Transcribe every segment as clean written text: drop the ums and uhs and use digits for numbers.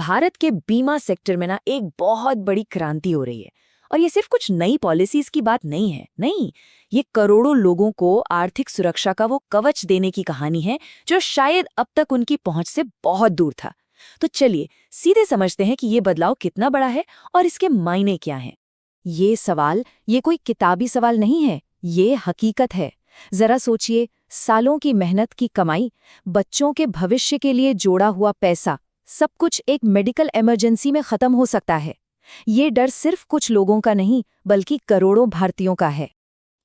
भारत के बीमा सेक्टर में ना एक बहुत बड़ी क्रांति हो रही है। और ये सिर्फ कुछ नई पॉलिसीज की बात नहीं है, नहीं, ये करोड़ों लोगों को आर्थिक सुरक्षा का वो कवच देने की कहानी है जो शायद अब तक उनकी पहुंच से बहुत दूर था। तो चलिए सीधे समझते हैं कि ये बदलाव कितना बड़ा है और इसके मायने क्या हैं। ये कोई किताबी सवाल नहीं है, ये हकीकत है। जरा सोचिए, सालों की मेहनत की कमाई, बच्चों के भविष्य के लिए जोड़ा हुआ पैसा, सब कुछ एक मेडिकल इमरजेंसी में खत्म हो सकता है। ये डर सिर्फ कुछ लोगों का नहीं, बल्कि करोड़ों भारतीयों का है।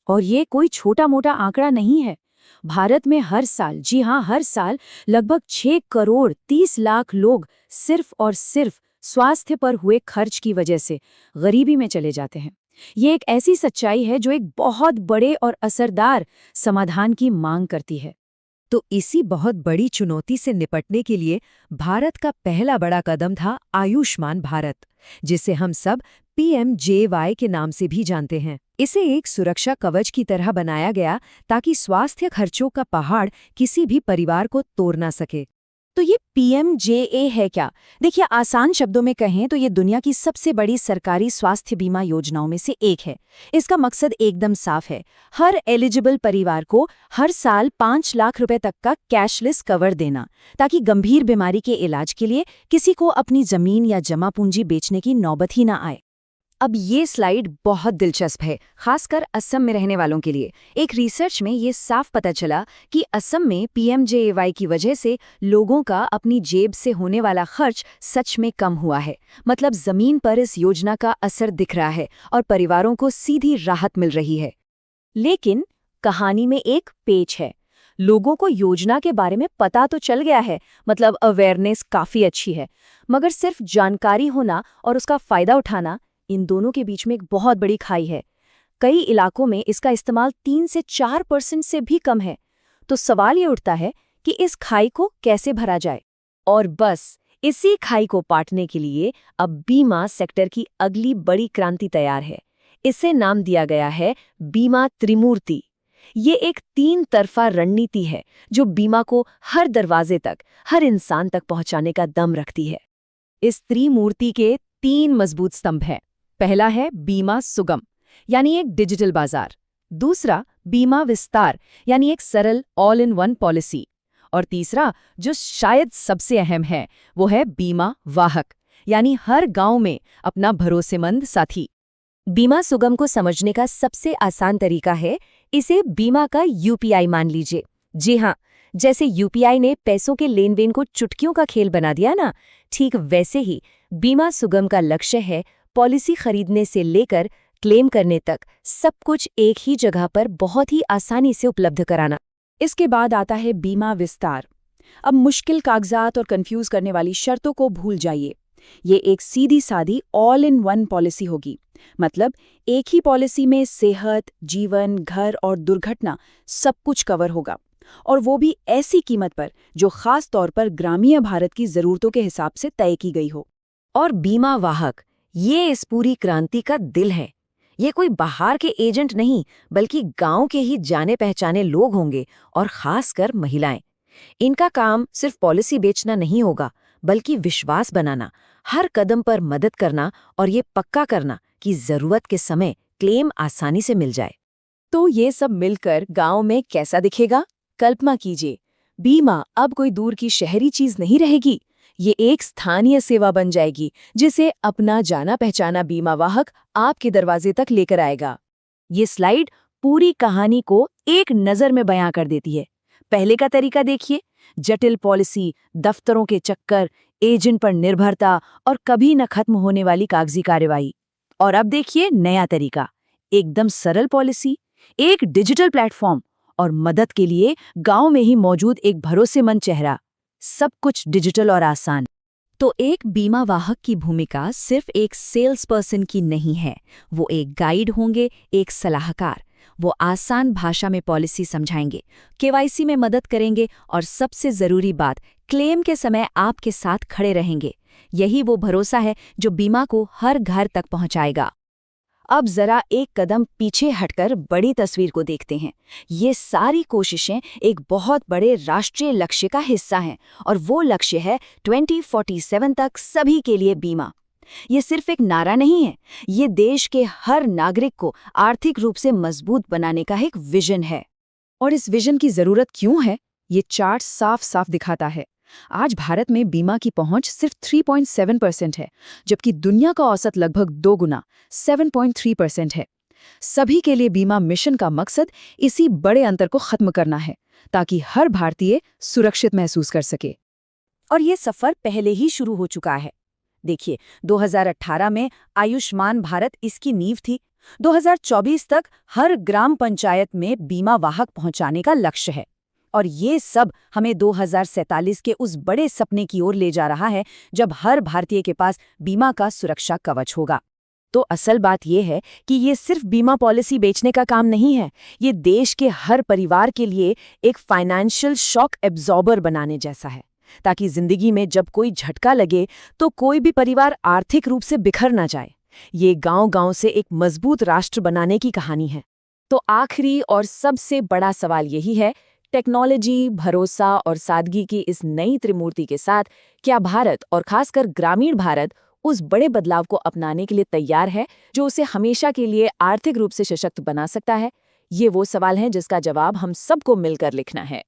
और ये कोई छोटा मोटा आंकड़ा नहीं है। भारत में हर साल, जी हाँ हर साल, लगभग 6 करोड़ 30 लाख लोग सिर्फ और सिर्फ स्वास्थ्य पर हुए खर्च की वजह से गरीबी में चले जाते हैं। ये एक ऐसी सच्चाई है जो एक बहुत बड़े और असरदार समाधान की मांग करती है। तो इसी बहुत बड़ी चुनौती से निपटने के लिए भारत का पहला बड़ा कदम था आयुष्मान भारत, जिसे हम सब PMJY के नाम से भी जानते हैं। इसे एक सुरक्षा कवच की तरह बनाया गया ताकि स्वास्थ्य खर्चों का पहाड़ किसी भी परिवार को तोड़ ना सके। तो ये PMJA है क्या? देखिए, आसान शब्दों में कहें तो ये दुनिया की सबसे बड़ी सरकारी स्वास्थ्य बीमा योजनाओं में से एक है। इसका मकसद एकदम साफ है, हर एलिजिबल परिवार को हर साल 5 लाख रुपए तक का कैशलेस कवर देना, ताकि गंभीर बीमारी के इलाज के लिए किसी को अपनी जमीन या जमा पूंजी बेचने की नौबत ही ना आए। अब ये स्लाइड बहुत दिलचस्प है, खासकर असम में रहने वालों के लिए। एक रिसर्च में ये साफ पता चला कि असम में PMJAY की वजह से लोगों का अपनी जेब से होने वाला खर्च सच में कम हुआ है। मतलब जमीन पर इस योजना का असर दिख रहा है और परिवारों को सीधी राहत मिल रही है। लेकिन कहानी में एक पेच है। लोगों को योजना के बारे में पता तो चल गया है, मतलब अवेयरनेस काफी अच्छी है, मगर सिर्फ जानकारी होना और उसका फायदा उठाना, इन दोनों के बीच में एक बहुत बड़ी खाई है। कई इलाकों में इसका इस्तेमाल 3 से 4% से भी कम है। तो सवाल ये उठता है कि इस खाई को कैसे भरा जाए। और बस इसी खाई को पाटने के लिए अब बीमा सेक्टर की अगली बड़ी क्रांति तैयार है। इसे नाम दिया गया है बीमा त्रिमूर्ति। ये एक 3 तरफा रणनीति है जो बीमा को हर दरवाजे तक, हर इंसान तक पहुंचाने का दम रखती है। इस त्रिमूर्ति के 3 मजबूत स्तंभ हैं। पहला है बीमा सुगम, यानी एक डिजिटल बाजार। दूसरा बीमा विस्तार, यानी एक सरल ऑल इन वन पॉलिसी। और तीसरा, जो शायद सबसे अहम है, वो है बीमा वाहक, यानी हर गांव में अपना भरोसेमंद साथी। बीमा सुगम को समझने का सबसे आसान तरीका है, इसे बीमा का UPI मान लीजिए। जी हाँ, जैसे UPI ने पैसों के लेन देन को चुटकियों का खेल बना दिया ना, ठीक वैसे ही बीमा सुगम का लक्ष्य है पॉलिसी खरीदने से लेकर क्लेम करने तक सब कुछ एक ही जगह पर बहुत ही आसानी से उपलब्ध कराना। इसके बाद आता है बीमा विस्तार। अब मुश्किल कागजात और कंफ्यूज करने वाली शर्तों को भूल जाइए। ये एक सीधी सादी ऑल इन वन पॉलिसी होगी। मतलब एक ही पॉलिसी में सेहत, जीवन, घर और दुर्घटना सब कुछ कवर होगा, और वो भी ऐसी कीमत पर जो खास तौर पर ग्रामीण भारत की जरूरतों के हिसाब से तय की गई हो। और बीमा वाहक, ये इस पूरी क्रांति का दिल है। ये कोई बाहर के एजेंट नहीं, बल्कि गांव के ही जाने पहचाने लोग होंगे, और खासकर महिलाएं। इनका काम सिर्फ पॉलिसी बेचना नहीं होगा, बल्कि विश्वास बनाना, हर कदम पर मदद करना और ये पक्का करना कि जरूरत के समय क्लेम आसानी से मिल जाए। तो ये सब मिलकर गांव में कैसा दिखेगा? कल्पना कीजिए, बीमा अब कोई दूर की शहरी चीज नहीं रहेगी। ये एक स्थानीय सेवा बन जाएगी, जिसे अपना जाना पहचाना बीमा वाहक आपके दरवाजे तक लेकर आएगा। ये स्लाइड पूरी कहानी को एक नज़र में बयां कर देती है। पहले का तरीका देखिए, जटिल पॉलिसी, दफ्तरों के चक्कर, एजेंट पर निर्भरता और कभी न खत्म होने वाली कागजी कार्यवाही। और अब देखिए नया तरीका, एकदम सरल पॉलिसी, एक डिजिटल प्लेटफॉर्म और मदद के लिए गांव में ही मौजूद एक भरोसेमंद चेहरा। सब कुछ डिजिटल और आसान। तो एक बीमा वाहक की भूमिका सिर्फ एक सेल्स पर्सन की नहीं है, वो एक गाइड होंगे, एक सलाहकार। वो आसान भाषा में पॉलिसी समझाएंगे, KYC में मदद करेंगे और सबसे जरूरी बात, क्लेम के समय आपके साथ खड़े रहेंगे। यही वो भरोसा है जो बीमा को हर घर तक पहुंचाएगा। अब जरा एक कदम पीछे हटकर बड़ी तस्वीर को देखते हैं। ये सारी कोशिशें एक बहुत बड़े राष्ट्रीय लक्ष्य का हिस्सा हैं और वो लक्ष्य है 2047 तक सभी के लिए बीमा। ये सिर्फ एक नारा नहीं है, ये देश के हर नागरिक को आर्थिक रूप से मजबूत बनाने का एक विजन है। और इस विजन की जरूरत क्यों है, ये चार्ट साफ साफ दिखाता है। आज भारत में बीमा की पहुंच सिर्फ 3.7% है, जबकि दुनिया का औसत लगभग 2 गुना 7.3% है। सभी के लिए बीमा मिशन का मकसद इसी बड़े अंतर को खत्म करना है, ताकि हर भारतीय सुरक्षित महसूस कर सके। और ये सफर पहले ही शुरू हो चुका है। देखिए, 2018 में आयुष्मान भारत इसकी नींव थी। 2024 तक हर ग्राम पंचायत में बीमा वाहक पहुंचाने का लक्ष्य है। और ये सब हमें 2047 के उस बड़े सपने की ओर ले जा रहा है, जब हर भारतीय के पास बीमा का सुरक्षा कवच होगा। तो असल बात यह है कि ये सिर्फ बीमा पॉलिसी बेचने का काम नहीं है, ये देश के हर परिवार के लिए एक फाइनेंशियल शॉक एब्जॉर्बर बनाने जैसा है, ताकि जिंदगी में जब कोई झटका लगे तो कोई भी परिवार आर्थिक रूप से बिखर ना जाए। ये गांव-गांव से एक मजबूत राष्ट्र बनाने की कहानी है। तो आखिरी और सबसे बड़ा सवाल यही है, टेक्नोलॉजी, भरोसा और सादगी की इस नई त्रिमूर्ति के साथ क्या भारत और खासकर ग्रामीण भारत उस बड़े बदलाव को अपनाने के लिए तैयार है जो उसे हमेशा के लिए आर्थिक रूप से सशक्त बना सकता है? ये वो सवाल हैं जिसका जवाब हम सबको मिलकर लिखना है।